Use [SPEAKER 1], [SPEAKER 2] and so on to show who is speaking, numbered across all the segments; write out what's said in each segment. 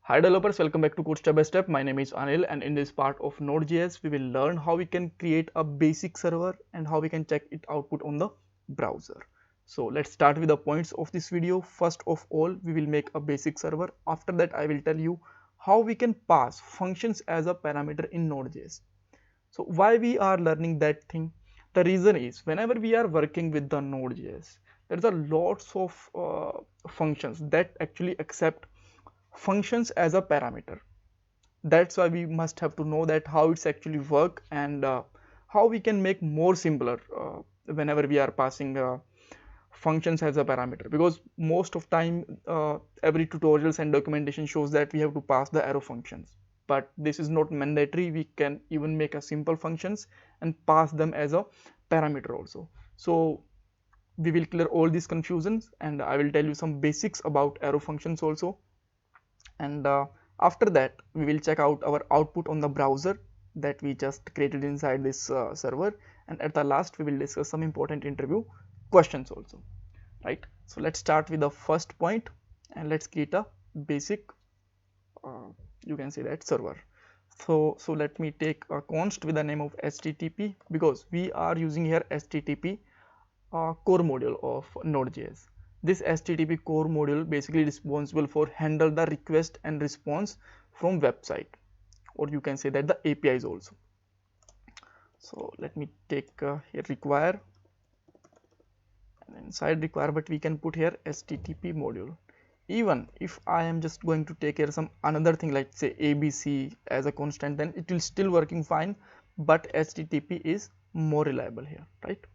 [SPEAKER 1] Hi developers, welcome back to Code Step by Step. My name is Anil, and in this part of Node.js, we will learn how we can create a basic server and how we can check it output on the browser. So let's start with the points of this video. First of all, we will make a basic server. After that, I will tell you how we can pass functions as a parameter in Node.js. So why we are learning that thing? The reason is whenever we are working with the Node.js, there's a lots of functions that actually accept functions as a parameter. That's why we must have to know that how it's actually work and how we can make more simpler whenever we are passing functions as a parameter, because most of time every tutorials and documentation shows that we have to pass the arrow functions, but this is not mandatory. We can even make a simple functions and pass them as a parameter also. So we will clear all these confusions and I will tell you some basics about arrow functions also. And after that we will check out our output on the browser that we just created inside this server, and at the last we will discuss some important interview questions also, right? So let's start with the first point and let's create a basic you can say that server. So let me take a const with the name of http, because we are using here http core module of Node.js. This HTTP core module basically responsible for handle the request and response from website, or you can say that the APIs also. So let me take here require, and inside require, but we can put here HTTP module. Even if I am just going to take here some another thing like say ABC as a constant, then it will still working fine, but HTTP is more reliable here, right?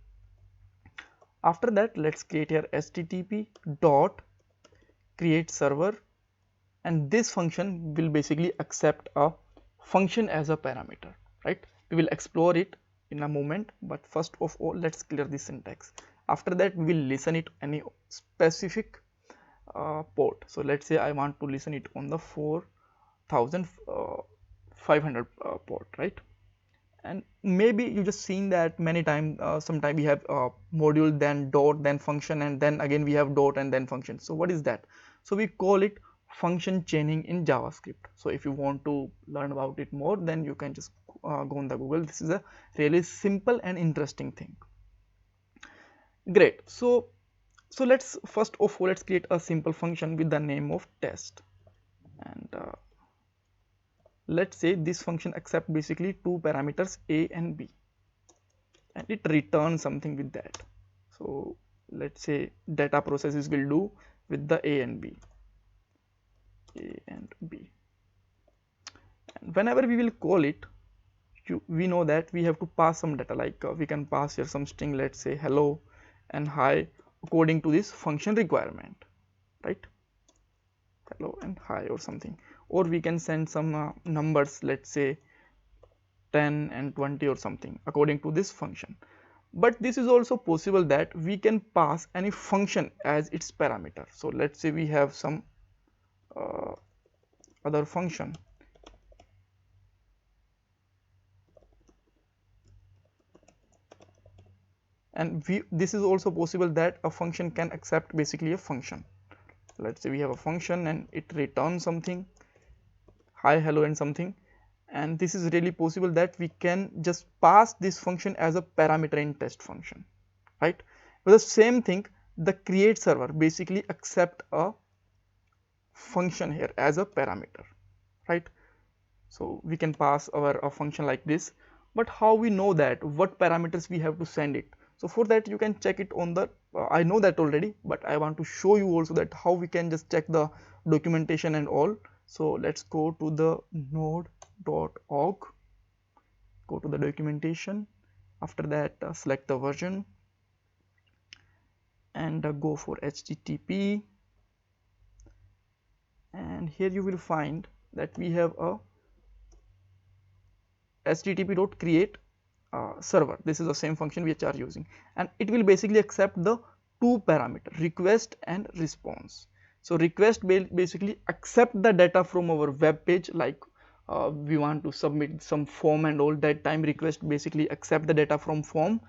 [SPEAKER 1] After that, let's create here http dot create server, and this function will basically accept a function as a parameter, right? We will explore it in a moment, but first of all let's clear the syntax. After that we will listen it any specific port. So let's say I want to listen it on the 4500 port, right? And maybe you just seen that many times. Sometime we have module, then dot, then function, and then again we have dot and then function. So what is that? So we call it function chaining in JavaScript. So if you want to learn about it more, then you can just go on the Google. This is a really simple and interesting thing. Great. So let's first of all let's create a simple function with the name of test, and let's say this function accept basically two parameters a and b, and it returns something with that. So let's say data processes will do with the a and b, and whenever we will call it, we know that we have to pass some data, like we can pass here some string, let's say hello and hi, according to this function requirement, right? Hello and hi or something, or we can send some numbers, let's say 10 and 20 or something according to this function. But this is also possible that we can pass any function as its parameter. So let's say we have some other function, and this is also possible that a function can accept basically a function. Let's say we have a function and it returns something, hi, hello and something, and this is really possible that we can just pass this function as a parameter in test function, right? But the same thing, the create server basically accept a function here as a parameter, right? So we can pass our a function like this, but how we know that what parameters we have to send it? So for that you can check it on the I know that already, but I want to show you also that how we can just check the documentation and all. So let's go to the node.org, go to the documentation. After that select the version and go for HTTP, and here you will find that we have a http.create server. This is the same function which are using, and it will basically accept the two parameter, request and response. So request basically accept the data from our web page, like we want to submit some form and all, that time request basically accept the data from form.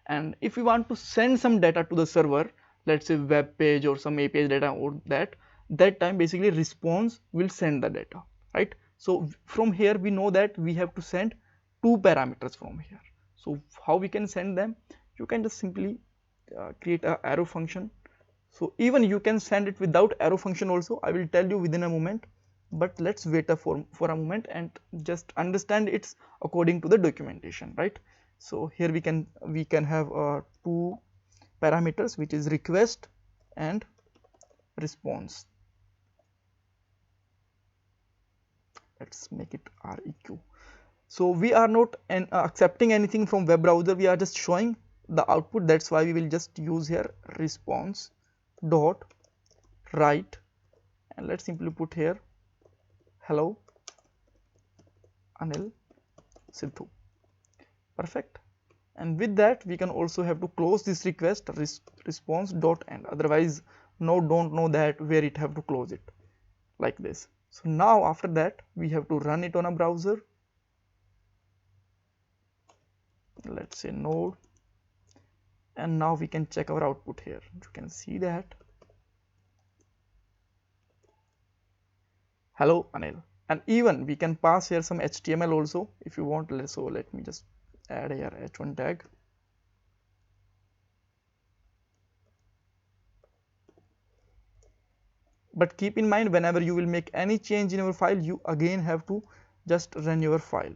[SPEAKER 1] And if we want to send some data to the server, let's say web page or some API data or that, that time basically response will send the data, right? So from here we know that we have to send two parameters from here. So how we can send them? You can just simply create a arrow function. So even you can send it without arrow function also, I will tell you within a moment, but let's wait for a moment and just understand it's according to the documentation, right? So here we can have two parameters, which is request and response. Let's make it REQ. So we are not accepting anything from web browser, we are just showing the output. That's why we will just use here response dot write, and let's simply put here hello Anil Sidhu. Perfect. And with that we can also have to close this request response dot end, otherwise Node don't know that where it have to close it, like this. So now after that we have to run it on a browser. Let's say Node, and now we can check our output here. You can see that hello Anil, and even we can pass here some HTML also if you want. So let me just add here h1 tag. But keep in mind, whenever you will make any change in your file, you again have to just run your file.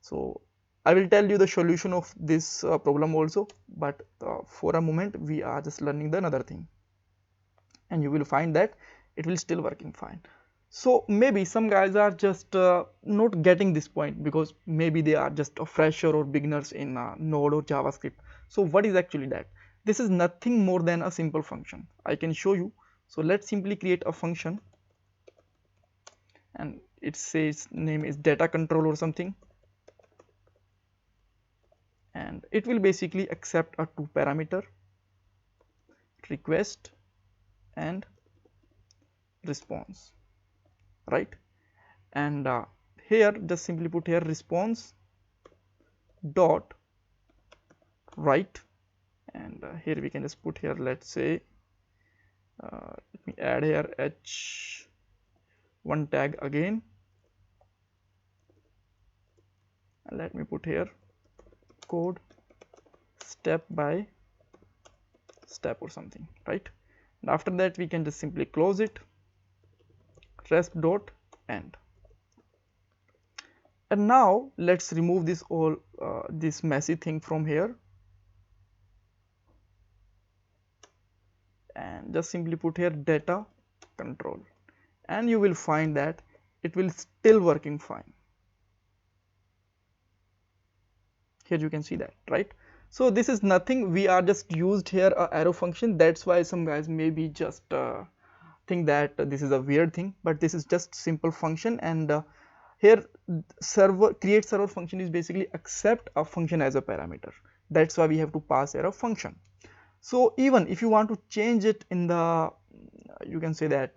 [SPEAKER 1] So I will tell you the solution of this problem also, but for a moment we are just learning the another thing, and you will find that it will still working fine. So maybe some guys are just not getting this point, because maybe they are just a fresher or beginners in Node or JavaScript. So what is actually that? This is nothing more than a simple function. I can show you. So let's simply create a function, and it says name is data control or something, and it will basically accept a two parameter request and response, right? And here just simply put here response dot write, and here we can just put here, let's say let me add here h1 tag again, and let me put here code step by step or something, right? And after that we can just simply close it, rest dot end. And now let's remove this all this messy thing from here, and just simply put here data control, and you will find that it will still working fine. Here you can see that, right? So this is nothing, we are just used here a arrow function. That's why some guys maybe just think that this is a weird thing, but this is just simple function. And here server create server function is basically accept a function as a parameter. That's why we have to pass here a function. So even if you want to change it in the you can say that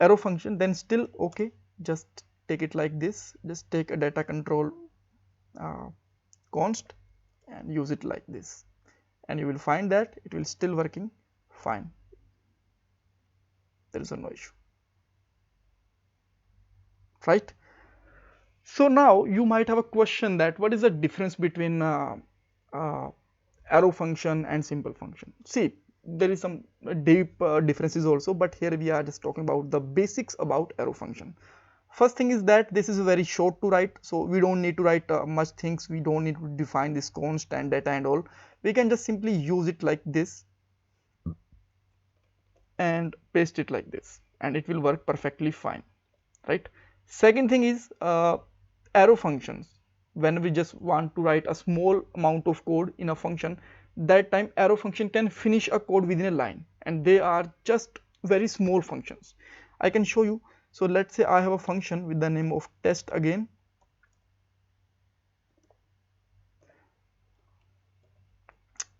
[SPEAKER 1] arrow function, then still okay, just take it like this, just take a data control const and use it like this, and you will find that it will still working fine. There is no issue, right? So now you might have a question that what is the difference between arrow function and simple function? See, there is some deep differences also, but here we are just talking about the basics about arrow function. First thing is that this is very short to write, so we don't need to write much things. We don't need to define this const and data and all. We can just simply use it like this and paste it like this, and it will work perfectly fine, right? Second thing is arrow functions. When we just want to write a small amount of code in a function, that time arrow function can finish a code within a line, and they are just very small functions. I can show you. So let's say I have a function with the name of test again,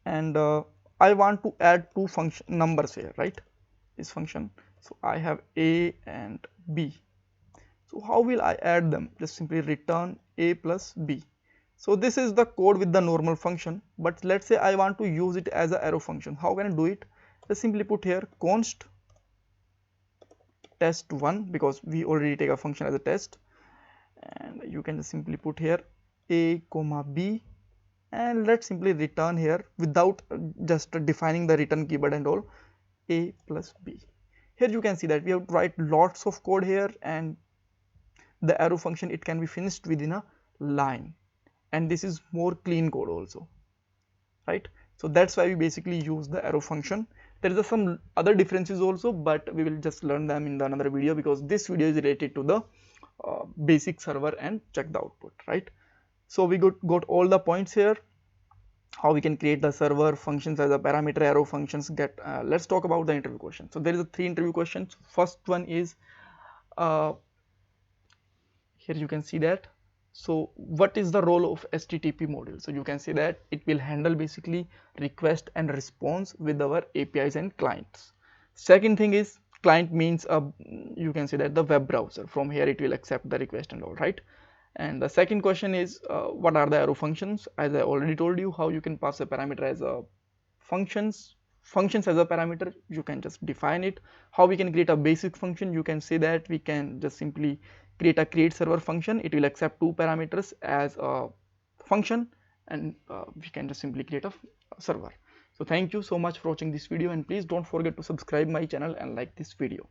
[SPEAKER 1] and I want to add two function numbers here, right? This function. So I have a and b. So how will I add them? Just simply return a plus b. So this is the code with the normal function, but let's say I want to use it as an arrow function. How can I do it? just simply put here const test1, because we already take a function as a test, and you can just simply put here a comma b, and let's simply return here without just defining the return keyword and all, a plus b. Here you can see that we have to write lots of code here, and the arrow function, it can be finished within a line, and this is more clean code also, right? So that's why we basically use the arrow function. There is some other differences also, but we will just learn them in the another video, because this video is related to the basic server and check the output, right? So we got all the points here, how we can create the server, functions as a parameter, arrow functions, get let's talk about the interview question. So there is a 3 interview questions. First one is here you can see that, so what is the role of HTTP module? So you can see that it will handle basically request and response with our APIs and clients. Second thing is client means you can see that the web browser, from here it will accept the request and all, right? And the second question is what are the arrow functions? As I already told you, how you can pass a parameter as a functions as a parameter, you can just define it. How we can create a basic function? You can say that we can just simply create a create server function. It will accept 2 parameters as a function, and we can just simply create a server. So thank you so much for watching this video, and please don't forget to subscribe my channel and like this video.